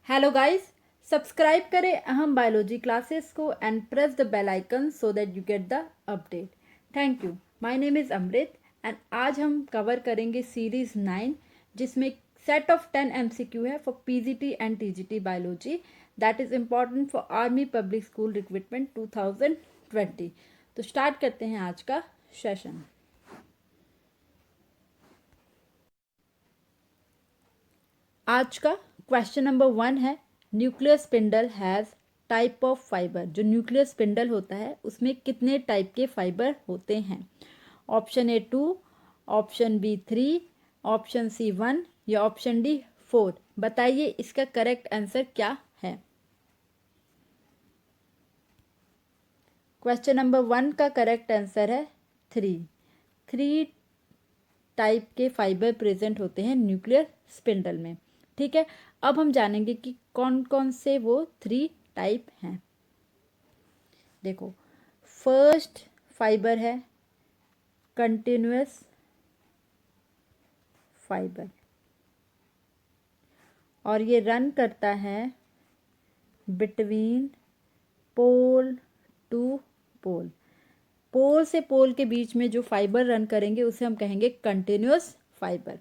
Hello guys, subscribe करें Aham biology classes को and press the bell icon so that you get the update. Thank you. My name is Amrit and आज हम cover करेंगे series 9 जिसमें set of 10 MCQ है for PGT and TGT biology that is important for army public school recruitment 2020। तो start करते हैं आज का सेशन। आज का क्वेश्चन नंबर 1 है, nuclear spindle has type of fibre. जो न्यूक्लियर स्पिंडल होता है उसमें कितने टाइप के फाइबर होते हैं? Option A 2, option B 3, option C 1 या ऑप्शन डी 4। बताइए इसका करेक्ट आंसर क्या है। क्वेश्चन नंबर 1 का करेक्ट आंसर है 3 टाइप के फाइबर प्रेजेंट होते हैं न्यूक्लियर स्पिंडल में। ठीक है, अब हम जानेंगे कि कौन कौन से वो 3 टाइप हैं। देखो, फर्स्ट फाइबर है कंटिन्यूअस फाइबर और ये रन करता है बिटवीन पोल टू पोल। पोल से पोल के बीच में जो फाइबर रन करेंगे उसे हम कहेंगे कंटिन्यूअस फाइबर।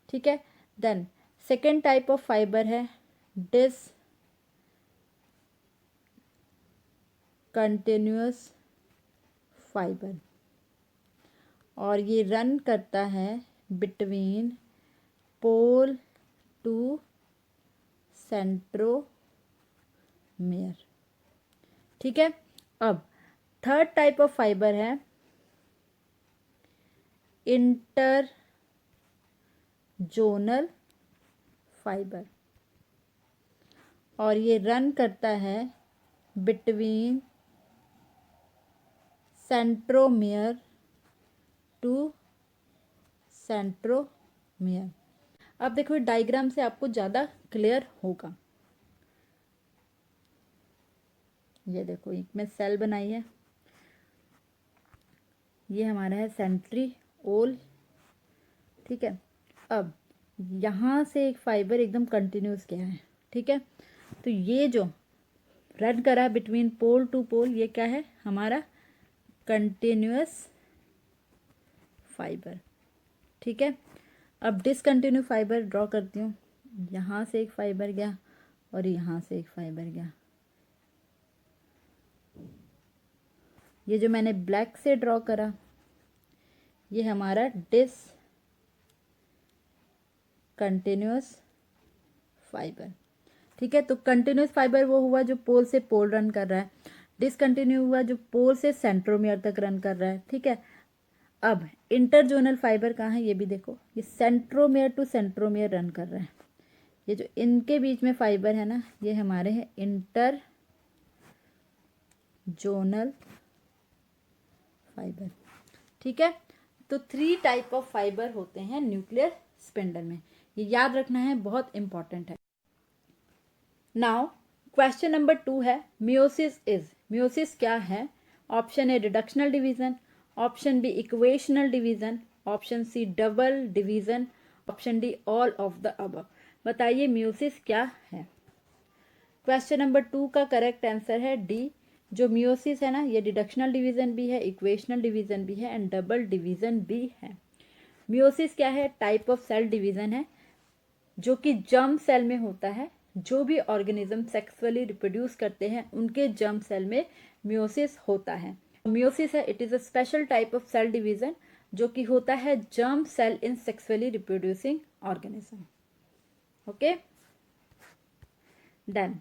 ठीक है, then second type of fibre है डिसकंटिन्यूअस फाइबर और ये रन करता है बिटवीन पोल टू सेंट्रोमेयर। ठीक है, अब थर्ड टाइप ऑफ फाइबर है इंटरजोनल फाइबर और ये रन करता है बिटवीन सेंट्रोमियर टू सेंट्रोमियर। अब देखो डायग्राम से आपको ज़्यादा क्लियर होगा। ये देखो, एक में सेल बनाई है, ये हमारा है सेंट्रिओल। ठीक है, अब यहाँ से एक फाइबर एकदम कंटिन्यूस गया है। ठीक है, तो ये जो रन करा है बिटवीन पोल टू पोल, ये क्या है? हमारा कंटिन्यूअस फाइबर। ठीक है, अब डिसकंटिन्यू फाइबर ड्रॉ करती हूँ। यहाँ से एक फाइबर गया और यहाँ से एक फाइबर गया। ये जो मैंने ब्लैक से ड्रॉ करा ये हमारा डिसकंटिन्यूअस फाइबर। ठीक है, तो कंटिन्यूस फाइबर वो हुआ जो पोल से पोल रन कर रहा है, डिसकंटिन्यू हुआ जो पोल से सेंट्रोमियर तक रन कर रहा है। ठीक है, अब इंटरजोनल फाइबर कहाँ है? ये भी देखो, ये सेंट्रोमियर टू सेंट्रोमियर रन कर रहा है। ये जो इनके बीच में फाइबर है ना, ये हमारे हैं इंटरजोनल फाइबर। ठीक है, तो 3 टाइप ऑफ फाइबर होते हैं न्यूक्लियर स्पिंडल में, ये याद रखना है, बहुत इंपॉर्टेंट है। नाउ क्वेश्चन नंबर 2 है, मियोसिस क्या है? Option A reductional division, option B equational division, option C double division, option D all of the above. बताइए मियोसिस क्या है। क्वेश्चन नंबर 2 का करेक्ट आंसर है डी। जो मियोसिस है ना, ये रिडक्शनल डिवीजन भी है, इक्वेशनल डिवीजन भी है एंड डबल डिवीजन भी है। मियोसिस क्या है? टाइप ऑफ सेल डिवीजन है जो कि जर्म सेल में होता है। जो भी ऑर्गेनिज्म सेक्सुअली रिप्रोड्यूस करते हैं उनके जर्म सेल में मियोसिस होता है। मियोसिस है, it is a special type of cell division जो कि होता है germ cell in sexually reproducing organism. Okay, done.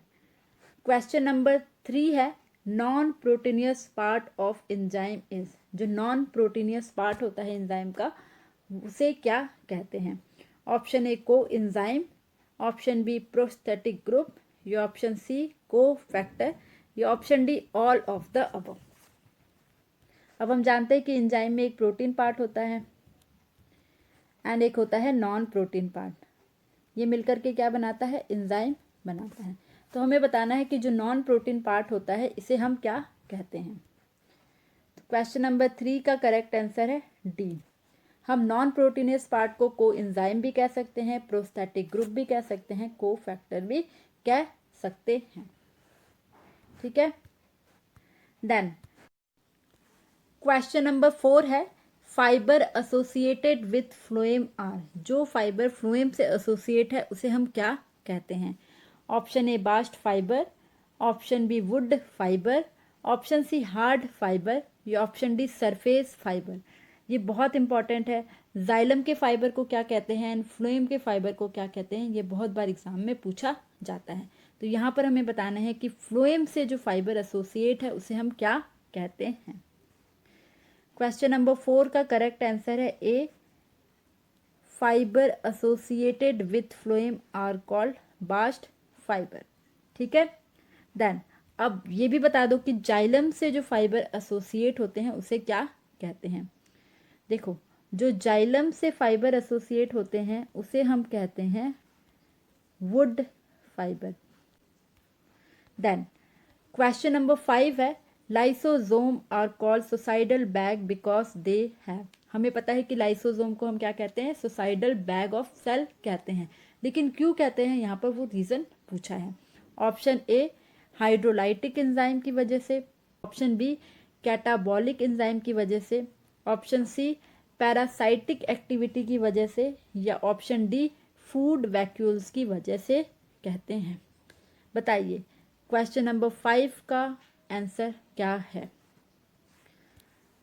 Question number 3 है, non proteinaceous part of enzyme is. जो नॉन प्रोटीनियस पार्ट होता है एंजाइम का उसे क्या कहते हैं? Option A coenzyme, option B prosthetic group, या ऑप्शन सी को फैक्टर, या option D all of the above. अब हम जानते हैं कि एंजाइम में एक प्रोटीन पार्ट होता है एंड एक होता है नॉन प्रोटीन पार्ट। ये मिलकर के क्या बनाता है? एंजाइम बनाता है। तो हमें बताना है कि जो नॉन प्रोटीन पार्ट होता है इसे हम क्या कहते हैं। तो क्वेश्चन नंबर 3 का करेक्ट आंसर है डी। हम नॉन प्रोटीनेस पार्ट को कोएंजाइम भी कह सकते हैं, प्रोस्थेटिक ग्रुप भी कह सकते हैं, कोफैक्टर भी कह सकते हैं। ठीक है। देन क्वेश्चन नंबर 4 है, fibre associated with phloem are. जो फाइबर फ्लोएम से एसोसिएट है उसे हम क्या कहते हैं? Option A bast fibre, option B wood fibre, option C hard fibre, या ऑप्शन डी सरफेस फाइबर। ये बहुत इंपॉर्टेंट है। जाइलम के फाइबर को क्या कहते हैं एंड फ्लोएम के फाइबर को क्या कहते हैं, ये बहुत बार एग्जाम में पूछा जाता है। तो यहाँ पर हमें बताना है कि फ्लोएम से जो फाइबर एसोसिएट है उसे हम क्या कहते हैं। क्वेश्चन नंबर 4 का करेक्ट आंसर है A, fibre associated with phloem are called bast fibre. ठीक है। देन अब ये भी बता दो कि जाइलम से जो फाइबर एसोसिएट होते हैं उसे क्या कहते हैं। देखो, जो जाइलम से फाइबर एसोसिएट होते हैं उसे हम कहते हैं wood fibre. Then question number 5 है, lysosome are called suicidal bag because they have. हमें पता है कि लाइसोसोम को हम क्या कहते हैं? सुसाइडल बैग ऑफ सेल कहते हैं। लेकिन क्यों कहते हैं, यहाँ पर वो रीज़न पूछा है। ऑप्शन ए हाइड्रोलाइटिक एंजाइम की वजह से, ऑप्शन बी कैटाबॉलिक एंजाइम की वजह से, ऑप्शन सी पैरासाइटिक एक्टिविटी की वजह से, या ऑप्शन डी फूड वैक्यूल्स की वजह से कहते हैं। बताइए क्वेश्चन नंबर 5 का आंसर क्या है।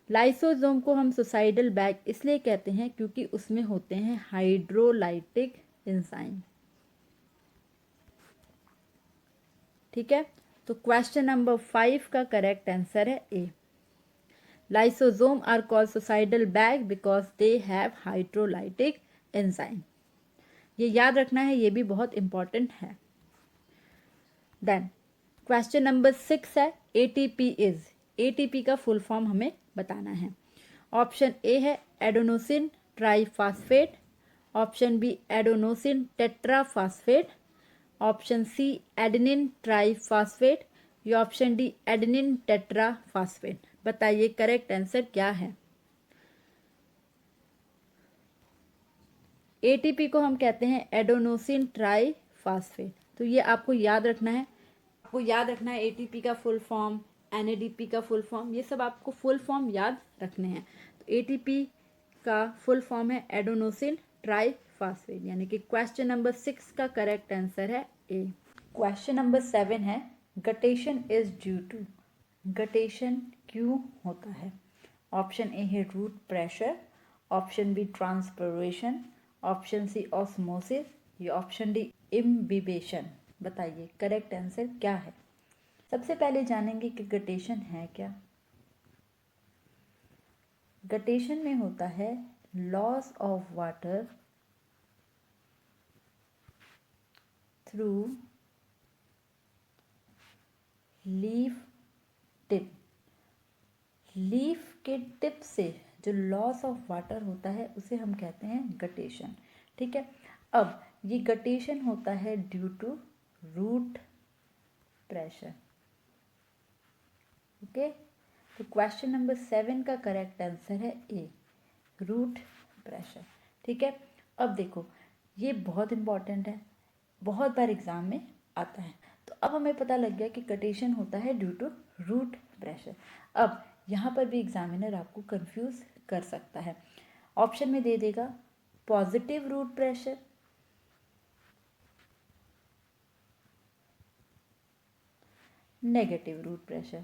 लाइसोसोम को हम सुसाइडल बैग इसलिए कहते हैं क्योंकि उसमें होते हैं हाइड्रोलाइटिक एंजाइम। ठीक है। तो क्वेश्चन नंबर 5 का करेक्ट आंसर है A, lysosome are called suicidal bag because they have hydrolytic enzyme. ये याद रखना है, ये भी बहुत इंपॉर्टेंट है। देन क्वेश्चन नंबर 6 है, एटीपी इज। एटीपी का फुल फॉर्म हमें बताना है। ऑप्शन ए है adenosine triphosphate, option B adenosine tetraphosphate, option C adenine triphosphate, या ऑप्शन डी एडेनिन टेट्राफॉस्फेट। बताइए करेक्ट आंसर क्या है। एटीपी को हम कहते हैं एडेनोसिन ट्राइफॉस्फेट। तो ये आपको याद रखना है। आपको याद रखना है एटीपी का फुल फॉर्म, एनएडीपी का फुल फॉर्म, ये सब आपको फुल फॉर्म याद रखने हैं। तो एटीपी का फुल फॉर्म है एडेनोसिन ट्राइफॉस्फेट, यानी कि क्वेश्चन नंबर 6 का करेक्ट आंसर है ए। क्वेश्चन नंबर 7 है, guttation is due to. Guttation क्यों होता है? ऑप्शन ए है root pressure, option B transpiration, option C osmosis, या ऑप्शन डी इम्बिबेशन। बताइए करेक्ट आंसर क्या है। सबसे पहले जानेंगे कि गटेशन है क्या। गटेशन में होता है loss of water through leaf tip. Leaf के टिप से जो लॉस ऑफ वाटर होता है उसे हम कहते हैं गटेशन। ठीक है। अब ये गटेशन होता है due to root pressure. Okay. तो क्वेश्चन नंबर 7 का करेक्ट आंसर है ए, रूट प्रेशर। ठीक है। अब देखो, ये बहुत इंपॉर्टेंट है, बहुत बार एग्जाम में आता है। तो अब हमें पता लग गया कि गटेशन होता है ड्यू टू रूट प्रेशर। अब यहाँ पर भी एग्जामिनर आपको कंफ्यूज कर सकता है। ऑप्शन में दे देगा positive root pressure, negative root pressure,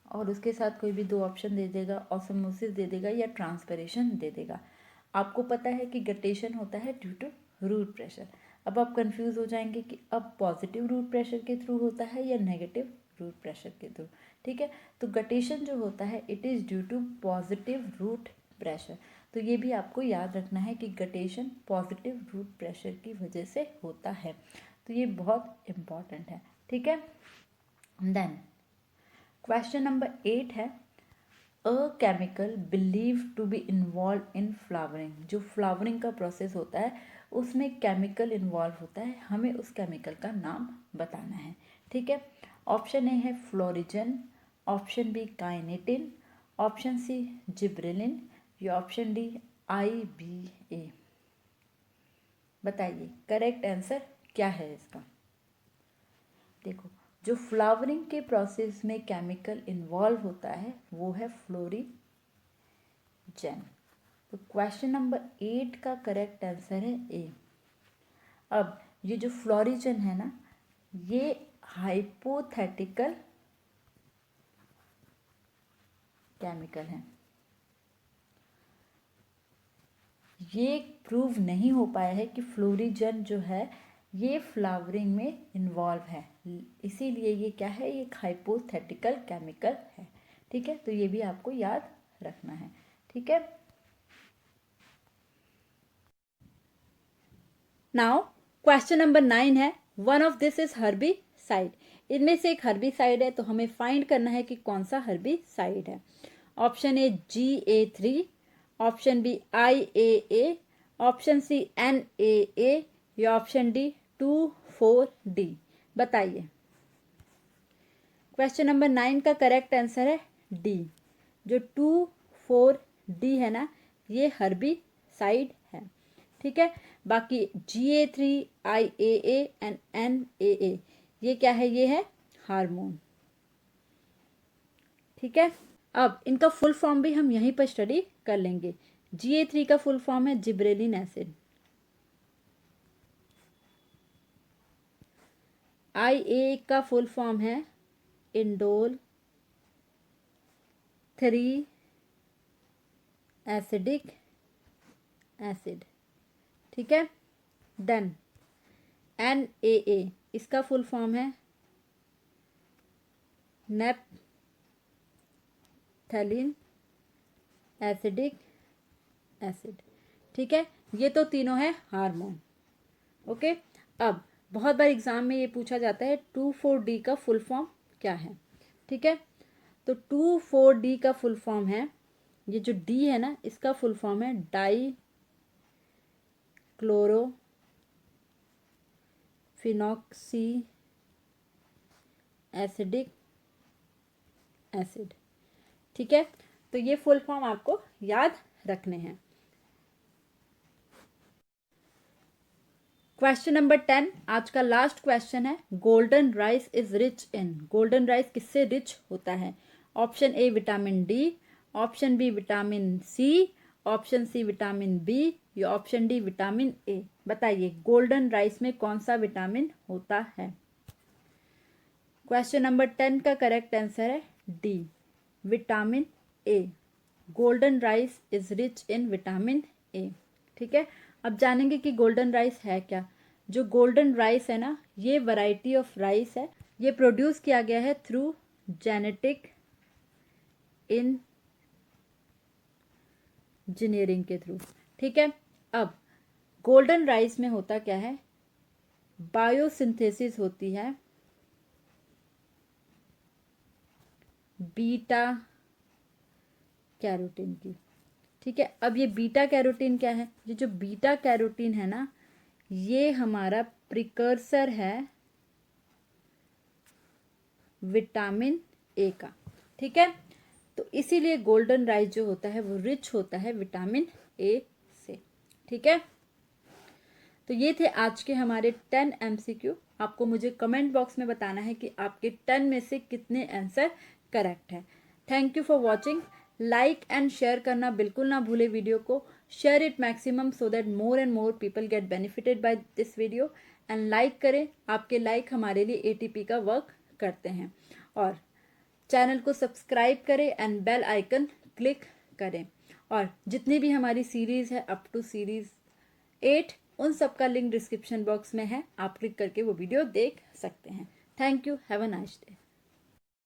और उसके साथ कोई भी 2 ऑप्शन दे देगा, ऑस्मोसिस दे देगा या ट्रांसपिरेशन दे देगा। आपको पता है कि गटेशन होता है ड्यू टू रूट प्रेशर। अब आप कंफ्यूज हो जाएंगे कि अब पॉजिटिव रूट प्रेशर के थ्रू होता है या नेगेटिव रूट प्रेशर के थ्रू। ठीक है। तो गटेशन जो होता है it is due to positive root pressure. तो ये भी आपको याद रखना है कि गटेशन पॉजिटिव रूट प्रेशर की वजह से होता है। तो ये बहुत इम्पॉर्टेंट है। ठीक है। देन क्वेश्चन नंबर 8 है, a chemical believe to be involve in flowering. जो फ्लावरिंग का प्रोसेस होता है उसमें केमिकल इन्वॉल्व होता है, हमें उस केमिकल का नाम बताना है। ठीक है। ऑप्शन ए है florigen, option B kinetin, option C gibberellin या ऑप्शन डी IBA। बताइए करेक्ट आंसर क्या है इसका। देखो, जो फ्लावरिंग के प्रोसेस में केमिकल इन्वॉल्व होता है वो है फ्लोरीजन। तो क्वेश्चन नंबर 8 का करेक्ट आंसर है ए। अब ये जो फ्लोरीजन है ना, ये हाइपोथेटिकल केमिकल है, ये प्रूव नहीं हो पाया है कि फ्लोरीजन जो है ये फ्लावरिंग में इन्वॉल्व है, इसीलिए ये क्या है, ये एक हाइपोथेटिकल केमिकल है। ठीक है, तो ये भी आपको याद रखना है। ठीक है, नाउ क्वेश्चन नंबर 9 है, one of this is herbicide. इनमें से एक हर्बिसाइड है, तो हमें फाइंड करना है कि कौन सा हर्बिसाइड है। Option A GA3, option B IAA, option C NAA या ऑप्शन डी 2,4-D। बताइए। क्वेश्चन नंबर 9 का करेक्ट आंसर है डी। जो 2,4-D है ना, ये हर्बिसाइड है। ठीक है, बाकी GA3, IAA एंड NAA ये क्या है, ये है हार्मोन। ठीक है, अब इनका फुल फॉर्म भी हम यहीं पर स्टडी कर लेंगे। GA3 का फुल फॉर्म है जिब्रेलिन एसिड, IA का फुल फॉर्म है इंडोल 3 एसिडिक एसिड। ठीक है, देन NAA इसका फुल फॉर्म है नेपथलीन एसिडिक एसिड। ठीक है, ये तो तीनों है हार्मोन। ओके, अब बहुत बार एग्जाम में ये पूछा जाता है 2,4-D का फुल फॉर्म क्या है। ठीक है, तो 2,4-D का फुल फॉर्म है, ये जो D है ना, इसका फुल फॉर्म है die chloro phenoxy acidic acid. ठीक है, तो ये फुल फॉर्म आपको याद रखने हैं। क्वेश्चन नंबर 10 आज का लास्ट क्वेश्चन है, golden rice is rich in. Golden rice किससे रिच होता है। Option A vitamin D, option B vitamin C, option C vitamin B या ऑप्शन डी विटामिन ए। बताइए गोल्डन राइस में कौन सा विटामिन होता है। क्वेश्चन नंबर 10 का करेक्ट आंसर है D vitamin A. Golden rice is rich in vitamin A. ठीक है, अब जानेंगे कि गोल्डन राइस है क्या। जो गोल्डन राइस है ना, ये वैरायटी ऑफ राइस है, ये प्रोड्यूस किया गया है थ्रू जेनेटिक इंजीनियरिंग के थ्रू। ठीक है, अब गोल्डन राइस में होता क्या है, बायोसिंथेसिस होती है बीटा कैरोटीन की। ठीक है, अब ये बीटा कैरोटीन क्या है, ये जो बीटा कैरोटीन है ना, ये हमारा प्रिकर्सर है विटामिन ए का। ठीक है, तो इसीलिए गोल्डन राइस जो होता है वो रिच होता है विटामिन ए से। ठीक है, तो ये थे आज के हमारे 10 MCQ। आपको मुझे कमेंट बॉक्स में बताना है कि आपके 10 में से कितने आंसर करेक्ट है। Thank you for watching. Like and share करना बिल्कुल ना भूले वीडियो को। Share it maximum so that more and more people get benefited by this video. And like करें, आपके लाइक हमारे लिए ATP का वर्क करते हैं। और चैनल को सब्सक्राइब करें एंड बेल आइकन क्लिक करें। और जितनी भी हमारी सीरीज़ है अप टू सीरीज़ 8, उन सब का लिंक डिस्क्रिप्शन बॉक्स में है, आप क्लिक करके वो वीडियो देख सकते हैं। Thank you, have a nice day.